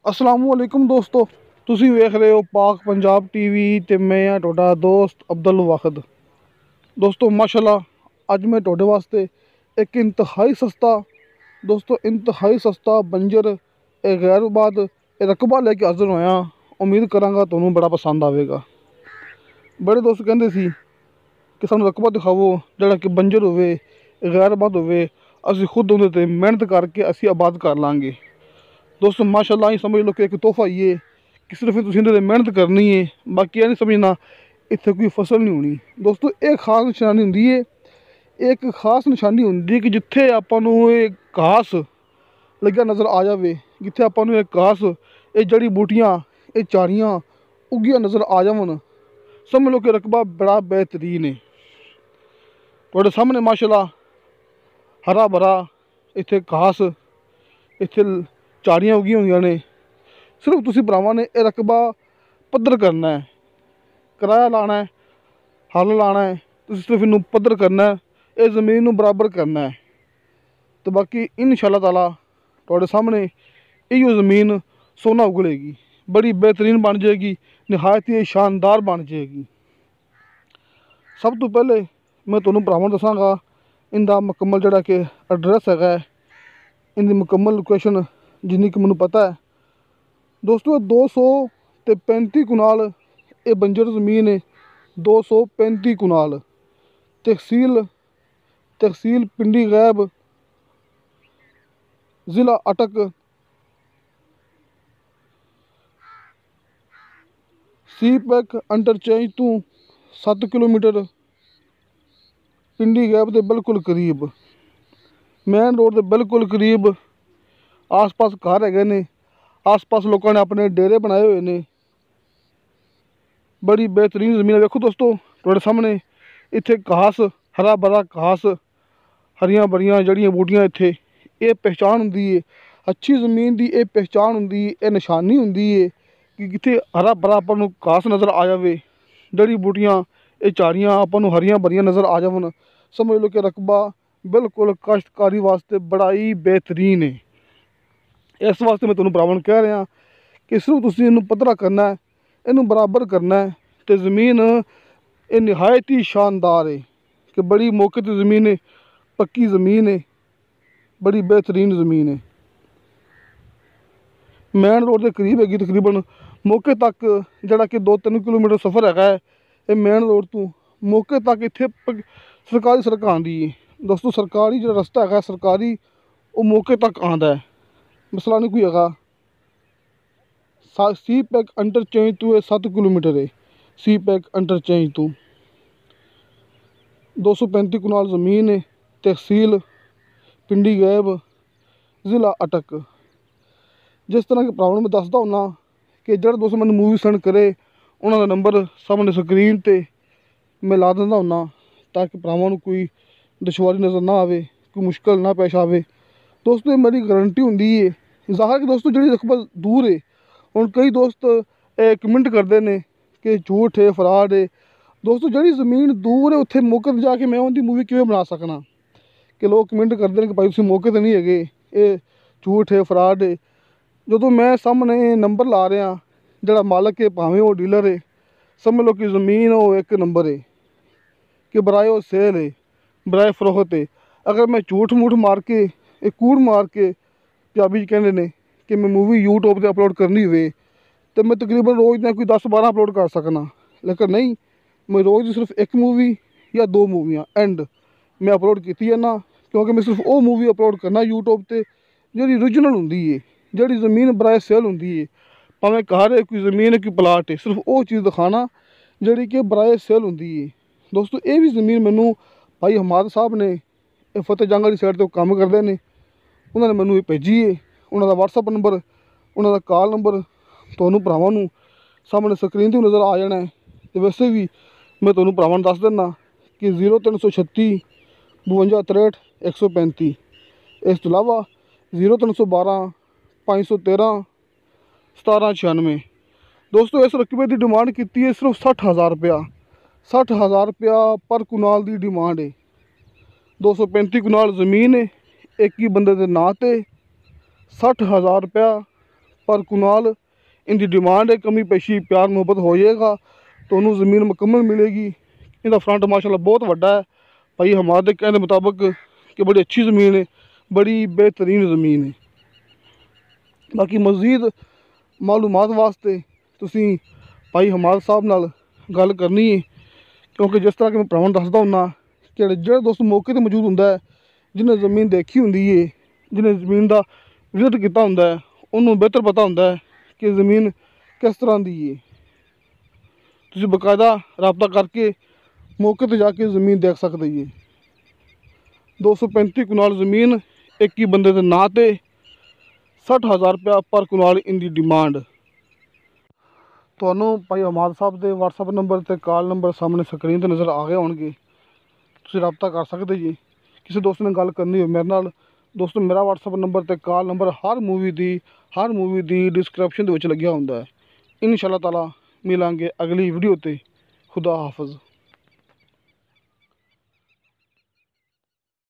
असलामुअलैकुम दोस्तों, तुसी वेख रहे हो पाक पंजाब टीवी ते मैं हाँ तुहाडा दोस्त अब्दुल वाहिद। दोस्तों माशाल्लाह अज मैं तुहाडे वास्ते एक इंतहाई सस्ता बंजर गैरबाद रकबा लेके हाजिर होया। उम्मीद करांगा तुहानू बड़ा पसंद आवेगा। बड़े दोस्त कहंदे सी कि सानू रकबा दिखावो जिहड़ा कि बंजर होवे, गैरबाद होवे, असीं खुद उहदे ते मेहनत करके असीं आबाद कर लांगे। दोस्तों माशाल्लाह ही समझ लो कि एक तोहफा ही है कि सिर्फ तुसीं इहदे ते मेहनत करनी है, बाकी यह नहीं समझना इत्थे कोई फसल नहीं होनी। दोस्तों एक खास निशानी हुंदी है, एक खास निशानी हुंदी है कि जिथे आपां नूं ये घास लग्या नज़र आ जाए, जिथे आपां नूं ये घास, ये जड़ी बूटियां, ये चारियां उगिया नज़र आ जावन, समझ लो कि रकबा बड़ा बेहतरीन है। तुहाडे सामने माशाल्लाह हरा भरा इत्थे घास, इत्थे चारियां उगी हुई ने। सिर्फ तुसी भरावां ने यह रकबा पद्धर करना है, किराया लाना है, हल लाना है। तुसी सिर्फ इनू पद्धर करना है, इस जमीन नू बराबर करना है, तो बाकी इंशाअल्लाह ताला तुहाडे सामने इहो ज़मीन सोना उगलेगी, बड़ी बेहतरीन बन जाएगी, नहायत ही शानदार बन जाएगी। सब तो पहले मैं तुहानू भरावां दसांगा इनका मुकम्मल जिहड़ा कि एड्रैस है, इनकी मुकम्मल लोकेशन जिन्नी कि मैनू पता है। दोस्तों 235 कनाल ये बंजर ज़मीन है, 235 कनाल। तहसील पिंडी गैब, ज़िला अटक, सी पैक इंटरचेंज तो 7 किलोमीटर पिंडी गैब के बिल्कुल करीब, मेन रोड के बिल्कुल करीब। आस पास घर है ने, आस पास लोगों ने अपने डेरे बनाए हुए ने। बड़ी बेहतरीन ज़मीन है। देखो दोस्तों तुहाडे सामने इत्थे घास, हरा भरा घास, हरियां भरियां जड़ियां बूटियां, इत्थे ये पहचान हुंदी है अच्छी ज़मीन की। ये पहचान हुंदी है, ये निशानी हुंदी है कि कित्थे हरा भरा आपां नूं घास नज़र आ जाए, जड़ी बूटियां, ये चारियां आपां नूं हरियां भरियां नज़र आ जावन, समझ लो कि रकबा बिल्कुल काश्तकारी वास्ते बड़ा ही बेहतरीन है। इस वास्ते मैं तुहानू भरावां नूं कह रहा कि सिर्फ तुसीं इनू पद्धरा करना है, इनू बराबर करना है, तो ज़मीन ये नहायत ही शानदार है कि बड़ी मौके की ज़मीन है, पक्की ज़मीन है, बड़ी बेहतरीन ज़मीन है। मेन रोड के करीब हैगी, तकरीबन मौके तक जिहड़ा कि 2-3 किलोमीटर सफ़र है ये मेन रोड तो मौके तक। इत्थे सरकारी सड़क आती है दोस्तों, सरकारी जो रस्ता है सरकारी, वो मौके तक आंदा है, मसला नहीं कोई है। सी पैक इंटरचेंज तो 7 किलोमीटर है, सी पैक इंटरचेंज तो 235 कनाल ज़मीन है। तहसील पिंडी गैब, ज़िला अटक। जिस तरह के भरावां मैं दसदा हुन्ना कि जिहड़े दोस्त मैनूं मूवी सेंड करे उन्होंने नंबर सामने स्क्रीन ते मैं ला दिंदा हुन्ना, ताकि भरावां नूं कोई दुश्वारी नज़र ना आवे, कोई मुश्किल ना पेश आवे। दोस्तों ये मेरी गारंटी हुंदी है। ज़ाहिर कि दोस्तों जिहड़ी रकबा दूर है, हुण कई दोस्त कमेंट करते हैं कि झूठ है, फ्रॉड है। दोस्तों जिहड़ी ज़मीन दूर है उत्थे मौके ते जाके मैं उनकी मूवी किवें बना सकना, कि लोग कमेंट करते हैं कि भाई तुसीं मौके ते नहीं है, ये झूठ है, फ्रॉड है। जो मैं सामने नंबर ला रहा, जिहड़ा मालक है भावें वो डीलर है, समझ लो कि ज़मीन वो एक नंबर है, कि बराए वो सेल है, बराए फरोख्त है। अगर मैं झूठ मूठ मार के, एक कूड़ मार के, पंजाबी कहते हैं कि मैं मूवी यूट्यूब पर अपलोड करनी हुए, तो मैं तकरीबन रोज़ ना कोई 10-12 अपलोड कर सकना। लेकिन नहीं, मैं रोज़ सिर्फ एक मूवी या 2 मूवियाँ एंड मैं अपलोड की है ना, क्योंकि मैं सिर्फ वो मूवी अपलोड करना यूट्यूब पर जी ओरिजिनल होंगी है, जी ज़मीन बराए सेल होंगी है। भावें घर है, कोई ज़मीन है, कोई प्लाट है, सिर्फ वो चीज़ दिखाना जी कि बराए सेल होंगी है। दोस्तों ये भी ज़मीन मैनू भाई हमाद साहब ने फतेह जंग वाली साइड तो काम करते हैं, उन्होंने मैनू ये भेजी है। उन्होंने व्हाट्सअप नंबर, उन्होंने कॉल नंबर तुहानू भरावां नूं सामने स्क्रीन तो नज़र आ जाना है। तो वैसे भी मैं तुहानू भरावां नूं दस दिना कि 0336 52 63 135। इस तो इलावा 0312 513 1796। दोस्तों इस रकबे की डिमांड की है सिर्फ 60,000 रुपया, 60,000 रुपया पर कनाल की डिमांड है। 235 कनाल ज़मीन है, एक ही बंदे के नाँ ते 60,000 रुपया पर कुनाल इनकी डिमांड है, कमी पेशी प्यार मुहब्बत हो जाएगा तो उन्होंने ज़मीन मुकम्मल मिलेगी। इनका फ्रंट माशाल्लाह बहुत वड्डा है भाई, हमारे कहने मुताबिक कि बड़ी अच्छी ज़मीन है, बड़ी बेहतरीन ज़मीन है। बाकी मज़ीद मालूमात वास्ते तुसीं भाई हमारे साहब नाल गल करनी है, क्योंकि जिस तरह कि मैं भरावां नूं दसदा हुन्ना कि जो दोस्त मौके पर मौजूद हुंदा है, जिन्हें ज़मीन देखी हुंदी है, जिन्हें ज़मीन का विजिट किया हुंदा है, उन्होंने बेहतर पता हुंदा है कि ज़मीन किस तरह की है। तुसीं बकायदा रबता करके मौके पर जाके ज़मीन देख सकते जी। 235 कनाल ज़मीन एक ही बंदे के नाँ ते 60,000 रुपया पर कनाल इनकी डिमांड। ਤੁਹਾਨੂੰ ਭਾਈ ਹਮਾਦ ਸਾਹਿਬ ਦੇ WhatsApp ਨੰਬਰ ਤੇ ਕਾਲ ਨੰਬਰ ਸਾਹਮਣੇ ਸਕਰੀਨ ਤੇ ਨਜ਼ਰ ਆ ਗਏ ਹੋਣਗੇ, ਤੁਸੀਂ ਰਾਬਤਾ ਕਰ ਸਕਦੇ ਜੀ। ਕਿਸੇ ਦੋਸਤ ਨੇ ਗੱਲ ਕਰਨੀ ਹੋਵੇ ਮੇਰੇ ਨਾਲ, ਦੋਸਤੋ ਮੇਰਾ WhatsApp ਨੰਬਰ ਤੇ ਕਾਲ ਨੰਬਰ ਹਰ ਮੂਵੀ ਦੀ ਡਿਸਕ੍ਰਿਪਸ਼ਨ ਦੇ ਵਿੱਚ ਲੱਗਿਆ ਹੁੰਦਾ ਹੈ। ਇਨਸ਼ਾ ਅੱਲਾਹ ਤਾਲਾ ਮਿਲਾਂਗੇ ਅਗਲੀ ਵੀਡੀਓ ਤੇ। ਖੁਦਾ ਹਾਫਿਜ਼।